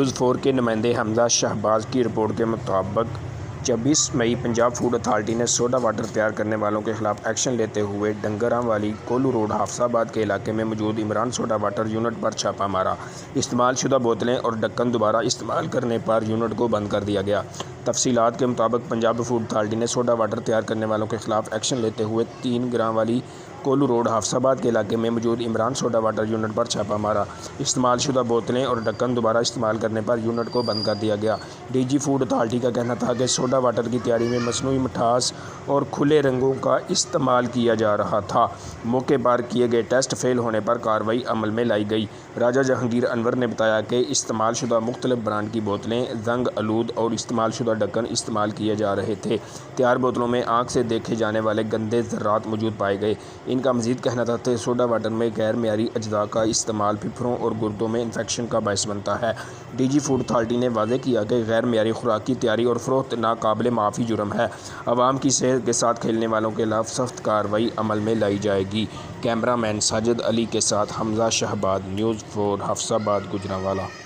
News 4 کے نمائندے حمزہ شہباز کی رپورٹ کے مطابق 26 مئی پنجاب فوڈ اتھارٹی نے سوڈا واٹر تیار کرنے والوں کے خلاف ایکشن لیتے ہوئے ڈنگراں والی کولو روڈ حافظ آباد کے علاقے میں موجود عمران سوڈا واٹر یونٹ پر چھاپہ مارا۔ استعمال شدہ بوتلیں اور ڈھکن دوبارہ استعمال کرنے پر یونٹ کو بند کر دیا گیا۔ تفصیلات کے مطابق پنجاب فوڈ اتھارٹی نے سوڈا واٹر تیار کرنے والوں کے خلاف ایکشن لیتے ہوئے 3 گراں والی کولو روڈ حافظ آباد کے علاقے میں موجود عمران سوڈا واٹر یونٹ پر چھاپہ مارا۔ استعمال شدہ بوتلیں اور ڈھکن دوبارہ استعمال کرنے پر یونٹ کو بند کر دیا گیا۔ ڈی جی فوڈ اتھارٹی کا کہنا تھا کہ سوڈا واٹر کی تیاری میں مصنوعی مٹھاس اور کھلے رنگوں کا استعمال کیا جا رہا تھا۔ موقع پر کیے گئے ٹیسٹ فیل ہونے پر کارروائی عمل میں لائی گئی۔ راجہ جہانگیر انور نے بتایا کہ استعمال شدہ مختلف برانڈ کی بوتلیں، زنگ آلود اور استعمال شدہ ڈھکن استعمال کیے جا رہے تھے۔ تیار بوتلوں میں آنکھ سے دیکھے جانے والے گندے ذرات موجود پائے گئے۔ ان کا مزید کہنا تھا کہ سوڈا واٹر میں غیر معیاری اجزاء کا استعمال پھیپھڑوں اور گردوں میں انفیکشن کا باعث بنتا ہے۔ ڈی جی فوڈ اتھارٹی نے واضح کیا کہ غیر معیاری خوراک کی تیاری اور فروخت ناقابل معافی جرم ہے۔ عوام کی صحت کے ساتھ کھیلنے والوں کے خلاف سخت کارروائی عمل میں لائی جائے گی۔ کیمرہ مین ساجد علی کے ساتھ حمزہ شہباز، نیوز 4 حافظ آباد گوجرانوالہ۔